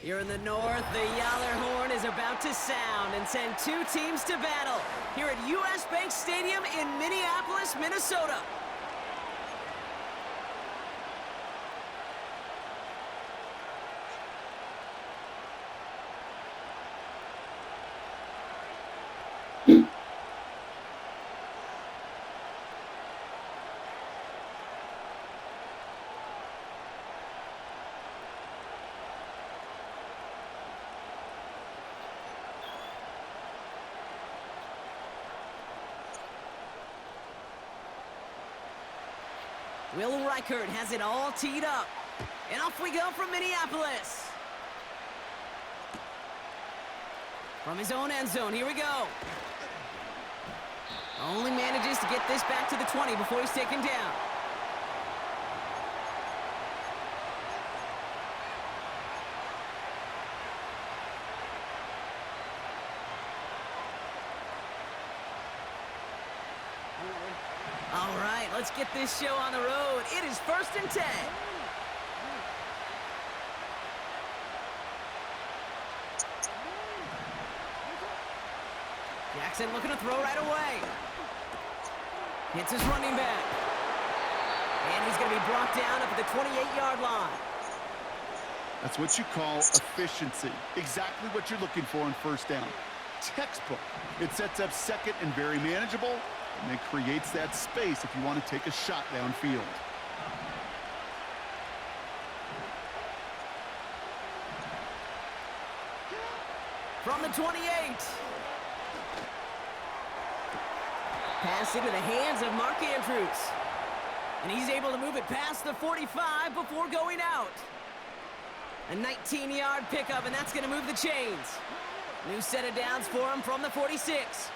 Here in the north, the Yaller horn is about to sound and send two teams to battle here at US Bank Stadium in Minneapolis, Minnesota. Will Reichert has it all teed up. And off we go from Minneapolis. From his own end zone, here we go. Only manages to get this back to the 20 before he's taken down. All right, let's get this show on the road. It is 1st and 10. Jackson looking to throw right away. Hits his running back. And he's going to be brought down up at the 28-yard line. That's what you call efficiency. Exactly what you're looking for on first down. Textbook. It sets up second and very manageable, and it creates that space if you want to take a shot downfield. From the 28. Pass into the hands of Mark Andrews. And he's able to move it past the 45 before going out. A 19-yard pickup, and that's going to move the chains. New set of downs for him from the 46.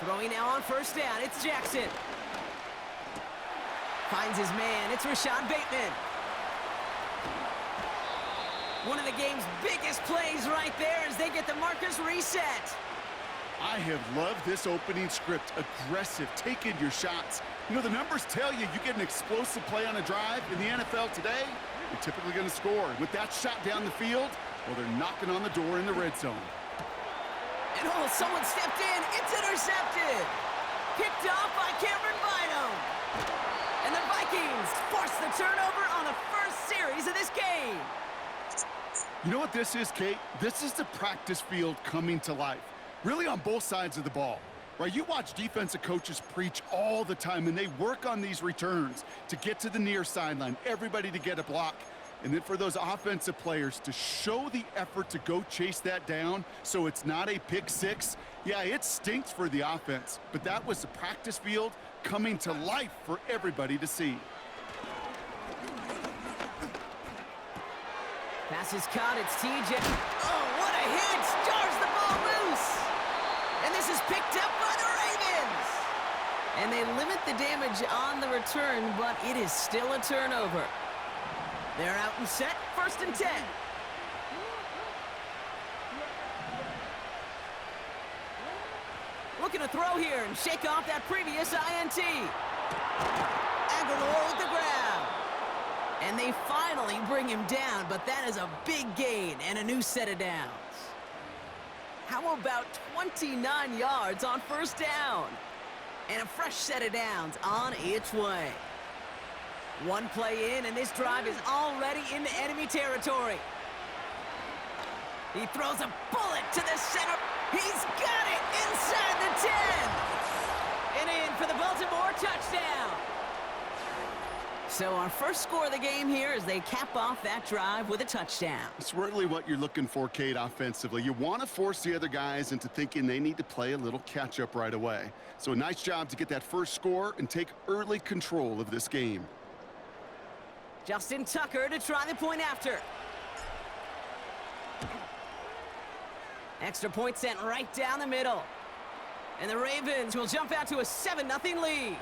Throwing now on first down, it's Jackson. Finds his man, it's Rashad Bateman. One of the game's biggest plays right there as they get the markers reset. I have loved this opening script. Aggressive, taking your shots. You know, the numbers tell you get an explosive play on a drive. In the NFL today, you're typically going to score. With that shot down the field, well, they're knocking on the door in the red zone. And oh, someone stepped in. It's intercepted. Picked off by Cameron Bynum. And the Vikings force the turnover on the first series of this game. You know what this is, Kate? This is the practice field coming to life. Really on both sides of the ball. Right? You watch defensive coaches preach all the time, and they work on these returns to get to the near sideline, everybody to get a block. And then for those offensive players to show the effort to go chase that down so it's not a pick six. Yeah, it stinks for the offense, but that was the practice field coming to life for everybody to see. Pass is caught, it's TJ. Oh, what a hit! Jars the ball loose! And this is picked up by the Ravens! And they limit the damage on the return, but it is still a turnover. They're out and set, 1st and 10. Looking to throw here and shake off that previous INT. Aguilar with the grab. And they finally bring him down, but that is a big gain and a new set of downs. How about 29 yards on first down? And a fresh set of downs on its way. One play in, and this drive is already into enemy territory. He throws a bullet to the center. He's got it inside the 10. And in for the Baltimore touchdown. So our first score of the game here as they cap off that drive with a touchdown. It's really what you're looking for, Kate, offensively. You want to force the other guys into thinking they need to play a little catch-up right away. So a nice job to get that first score and take early control of this game. Justin Tucker to try the point after. Extra point sent right down the middle. And the Ravens will jump out to a 7-0 lead.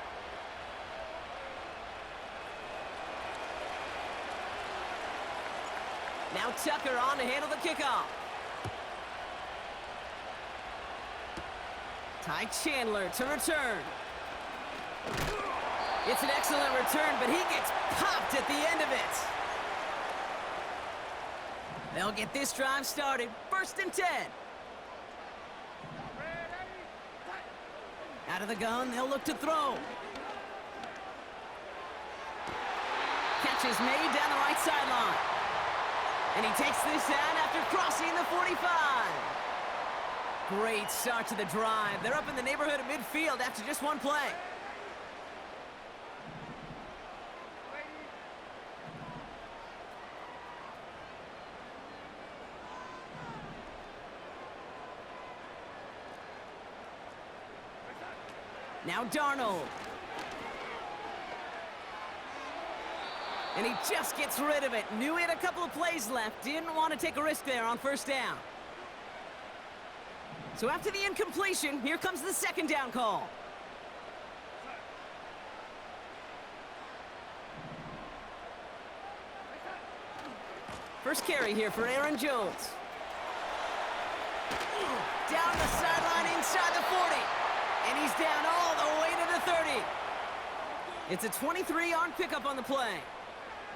Now Tucker on to handle the kickoff. Ty Chandler to return. It's an excellent return, but he gets popped at the end of it. They'll get this drive started. 1st and 10. Out of the gun, they'll look to throw. Catch is made down the right sideline. And he takes this out after crossing the 45. Great start to the drive. They're up in the neighborhood of midfield after just one play. Now Darnold. And he just gets rid of it. Knew he had a couple of plays left. Didn't want to take a risk there on 1st down. So after the incompletion, here comes the 2nd down call. First carry here for Aaron Jones. Down the sideline inside the 40. And he's down all the way to the 30. It's a 23-yard pickup on the play.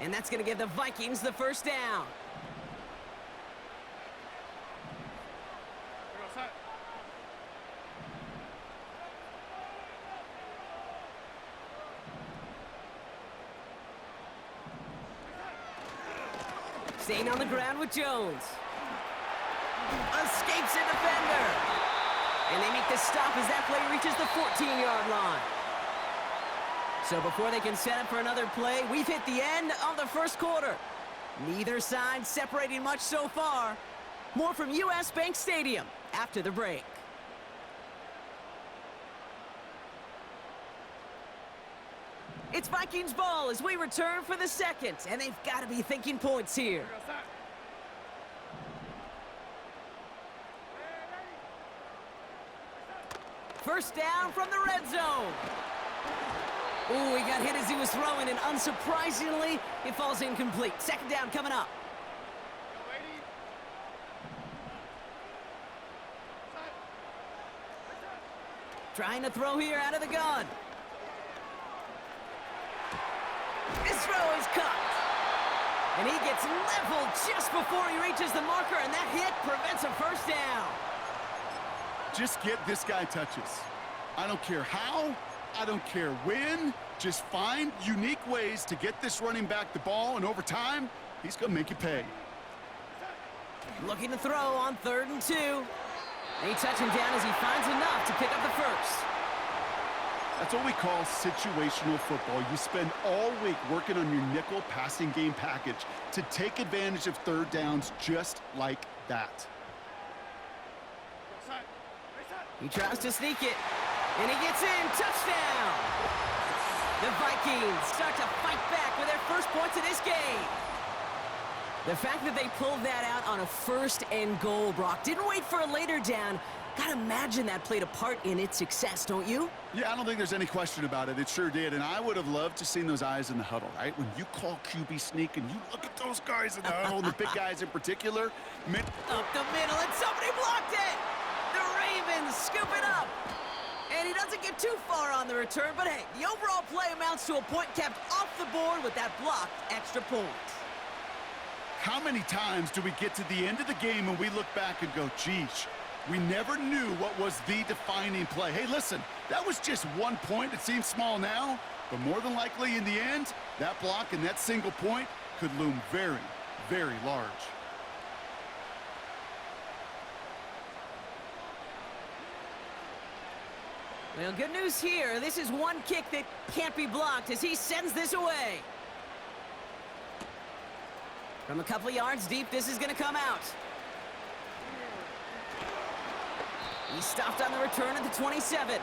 And that's going to give the Vikings the 1st down. Staying on the ground with Jones. Escapes a defender. And they make the stop as that play reaches the 14-yard line. So before they can set up for another play, we've hit the end of the 1st quarter. Neither side separating much so far. More from US Bank Stadium after the break. It's Vikings ball as we return for the 2nd, and they've got to be thinking points here. First down from the red zone. Ooh, he got hit as he was throwing, and unsurprisingly, it falls incomplete. 2nd down coming up. Trying to throw here out of the gun. His throw is cut. And he gets leveled just before he reaches the marker, and that hit prevents a 1st down. Just get this guy touches. I don't care how, I don't care when. Just find unique ways to get this running back the ball, and over time, he's going to make you pay. Looking to throw on 3rd and 2. They touch him down as he finds enough to pick up the 1st. That's what we call situational football. You spend all week working on your nickel passing game package to take advantage of 3rd downs just like that. He tries to sneak it, and he gets in. Touchdown! The Vikings start to fight back with their 1st points of this game. The fact that they pulled that out on a 1st and goal, Brock, didn't wait for a later down. Gotta imagine that played a part in its success, don't you? Yeah, I don't think there's any question about it. It sure did, and I would have loved to seen those eyes in the huddle, right? When you call QB sneak and you look at those guys in the huddle, the big guys in particular. Up the middle, and somebody blocked it! The Ravens scoop it up! And he doesn't get too far on the return, but hey, the overall play amounts to a point kept off the board with that blocked extra point. How many times do we get to the end of the game and we look back and go, geez, we never knew what was the defining play. Hey, listen, that was just 1 point. It seems small now, but more than likely in the end, that block and that single point could loom very, very large. Well, good news here. This is one kick that can't be blocked as he sends this away. From a couple of yards deep, this is going to come out. He stopped on the return at the 27.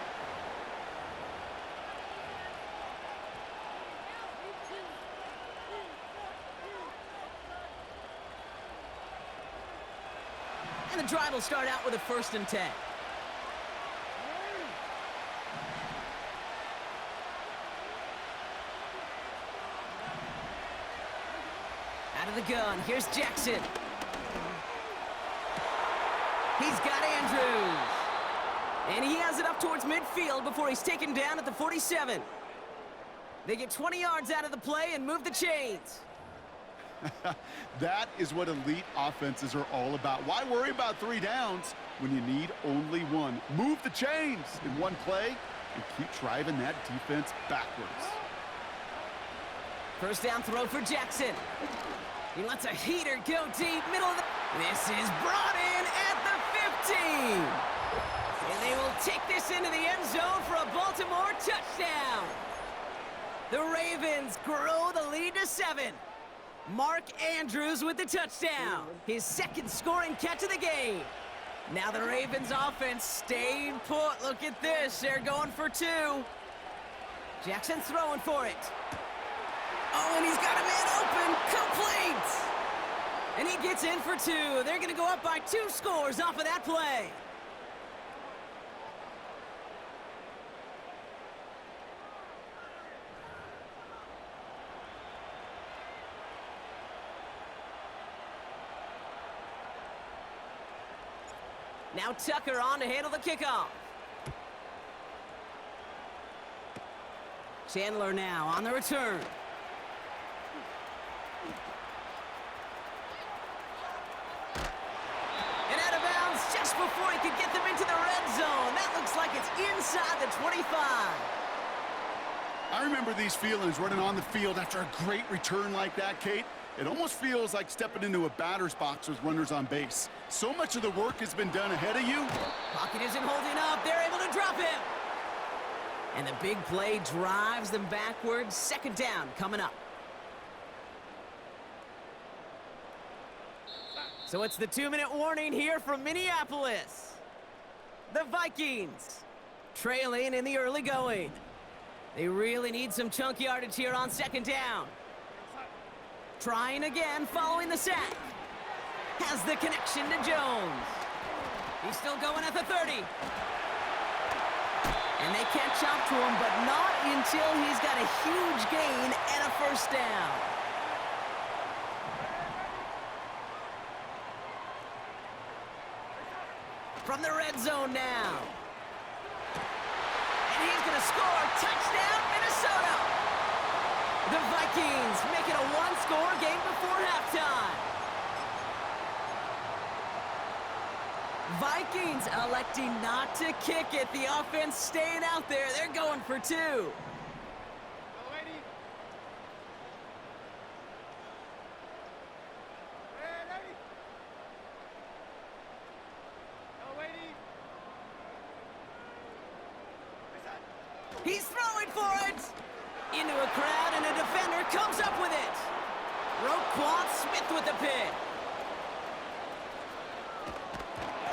And the drive will start out with a 1st and 10. Out of the gun, here's Jackson. He's got Andrews. And he has it up towards midfield before he's taken down at the 47. They get 20 yards out of the play and move the chains. That is what elite offenses are all about. Why worry about 3 downs when you need only 1? Move the chains in one play and keep driving that defense backwards. First down throw for Jackson. He lets a heater go deep, middle of the... This is brought in at the 15. And they will take this into the end zone for a Baltimore touchdown. The Ravens grow the lead to 7. Mark Andrews with the touchdown. His second scoring catch of the game. Now the Ravens offense staying put. Look at this. They're going for 2. Jackson's throwing for it. Oh, and he's got a man open. Complete. And he gets in for 2. They're going to go up by 2 scores off of that play. Now Tucker on to handle the kickoff. Chandler now on the return. And out of bounds just before he could get them into the red zone. That looks like it's inside the 25. I remember these feelings running on the field after a great return like that, Kate. It almost feels like stepping into a batter's box with runners on base. So much of the work has been done ahead of you. Pocket isn't holding up. They're able to drop him. And the big play drives them backwards. Second down coming up. So it's the 2-minute warning here from Minneapolis. The Vikings trailing in the early going. They really need some chunk yardage here on second down. Trying again following the sack. Has the connection to Jones. He's still going at the 30. And they catch up to him, but not until he's got a huge gain and a first down. From the red zone now. And he's going to score. Touchdown, Minnesota. The Vikings make it a one-score game before halftime. Vikings electing not to kick it. The offense staying out there. They're going for 2. He's throwing for it. Into a crowd, and a defender comes up with it. Roquan Smith with the pick.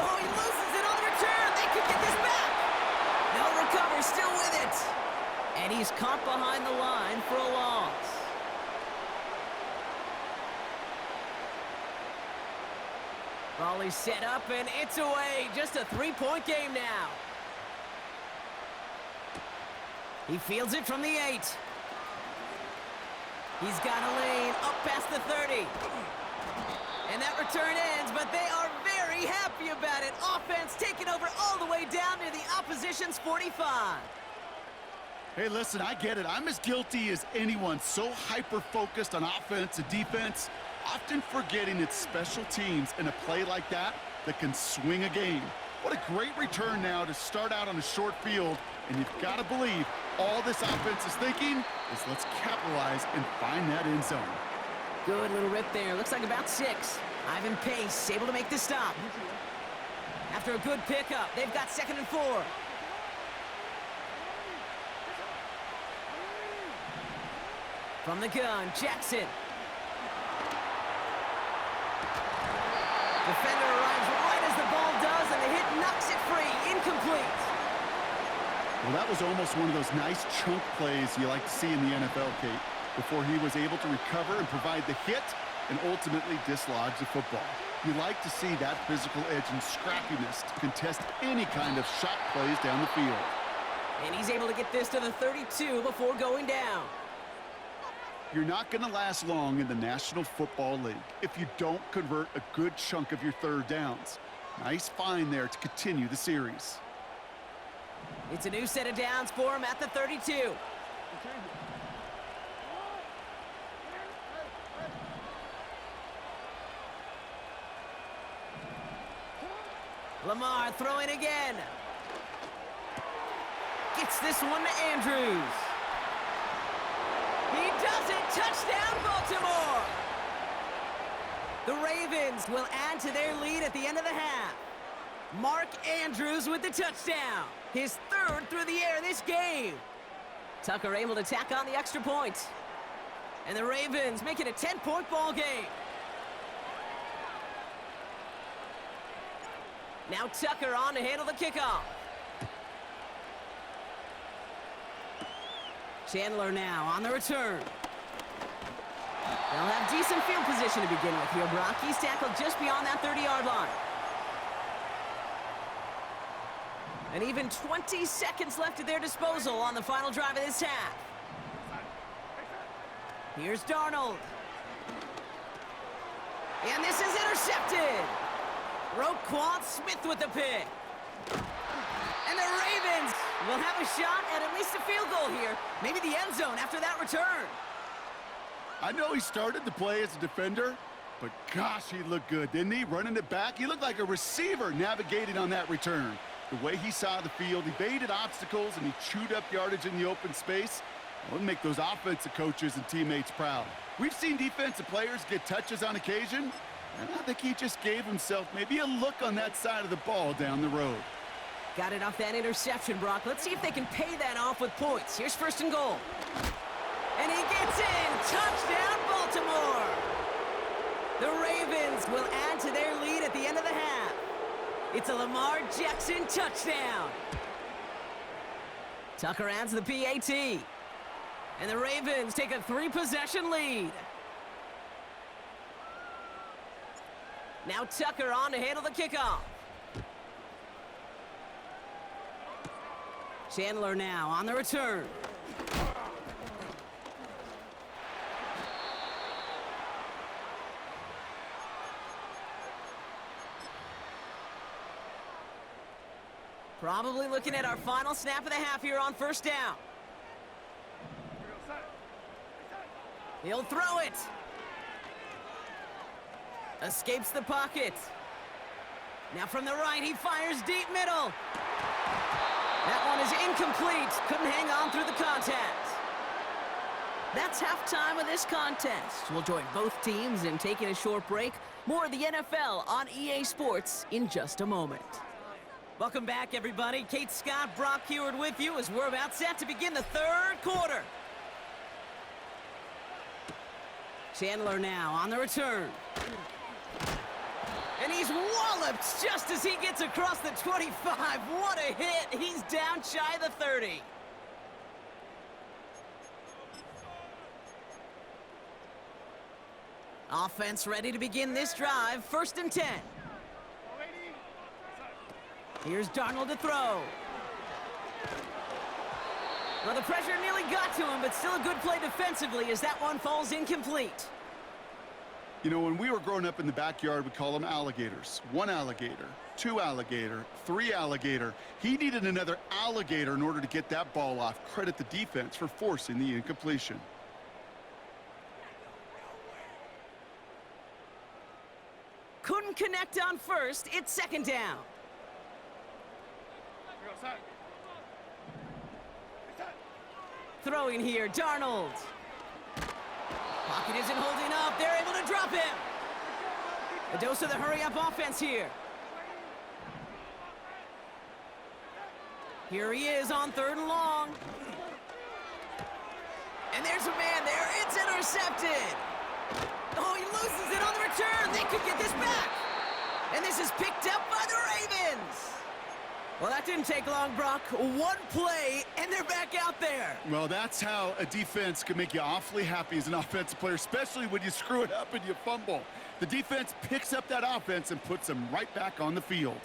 Oh, he loses it on the return. They could get this back. No recovery, still with it. And he's caught behind the line for a loss. Volley set up, and it's away. Just a 3-point game now. He fields it from the 8. He's got a lane up past the 30. And that return ends, but they are very happy about it. Offense taking over all the way down near the opposition's 45. Hey, listen, I get it. I'm as guilty as anyone. So hyper-focused on offense and defense, often forgetting it's special teams in a play like that can swing a game. What a great return now to start out on a short field, and you've got to believe all this offense is thinking is let's capitalize and find that end zone. Good little rip there. Looks like about 6. Ivan Pace able to make the stop. After a good pickup, they've got 2nd and 4. From the gun, Jackson. Defender arrives right as the ball does, and the hit knocks it free. Incomplete. Well, that was almost one of those nice chunk plays you like to see in the NFL, Kate, before he was able to recover and provide the hit and ultimately dislodge the football. You like to see that physical edge and scrappiness to contest any kind of shot plays down the field. And he's able to get this to the 32 before going down. You're not going to last long in the National Football League if you don't convert a good chunk of your third downs. Nice find there to continue the series. It's a new set of downs for him at the 32. Lamar throwing again. Gets this one to Andrews. He does it. Touchdown, Baltimore. The Ravens will add to their lead at the end of the half. Mark Andrews with the touchdown. His third through the air this game. Tucker able to tack on the extra point. And the Ravens make it a 10-point ball game. Now Tucker on to handle the kickoff. Chandler now on the return. They'll have decent field position to begin with here, Brock. He's tackled just beyond that 30-yard line. And even 20 seconds left at their disposal on the final drive of this half. Here's Darnold. And this is intercepted. Roquan Smith with the pick. And the Ravens will have a shot at least a field goal here. Maybe the end zone after that return. I know he started the play as a defender, but gosh, he looked good, didn't he? Running it back, he looked like a receiver navigating on that return. The way he saw the field, he evaded obstacles, and he chewed up yardage in the open space. It'll make those offensive coaches and teammates proud. We've seen defensive players get touches on occasion, and I think he just gave himself maybe a look on that side of the ball down the road. Got it off that interception, Brock. Let's see if they can pay that off with points. Here's first and goal. And he gets in. Touchdown, Baltimore. The Ravens will add to their lead at the end of the half. It's a Lamar Jackson touchdown. Tucker adds the PAT. And the Ravens take a 3-possession lead. Now Tucker on to handle the kickoff. Chandler now on the return. Probably looking at our final snap of the half here on first down. He'll throw it. Escapes the pocket. Now from the right, he fires deep middle. That one is incomplete. Couldn't hang on through the contact. That's halftime of this contest. We'll join both teams in taking a short break. More of the NFL on EA Sports in just a moment. Welcome back, everybody. Kate Scott, Brock Heward with you as we're about set to begin the third quarter. Chandler now on the return. And he's walloped just as he gets across the 25. What a hit. He's down shy of the 30. Offense ready to begin this drive. First and 10. Here's Darnold to throw. Well, the pressure nearly got to him, but still a good play defensively as that one falls incomplete. You know, when we were growing up in the backyard, we call them alligators. 1 alligator, 2 alligator, 3 alligator. He needed another alligator in order to get that ball off. Credit the defense for forcing the incompletion. Couldn't connect on first. It's second down. Throwing here, Darnold. Pocket isn't holding up. They're able to drop him. A dose of the hurry-up offense here. Here he is on third and long. And there's a man there. It's intercepted. Oh, he loses it on the return. They could get this back. And this is picked up by the Ravens. Well, that didn't take long, Brock. One play, and they're back out there. Well, that's how a defense can make you awfully happy as an offensive player, especially when you screw it up and you fumble. The defense picks up that offense and puts them right back on the field.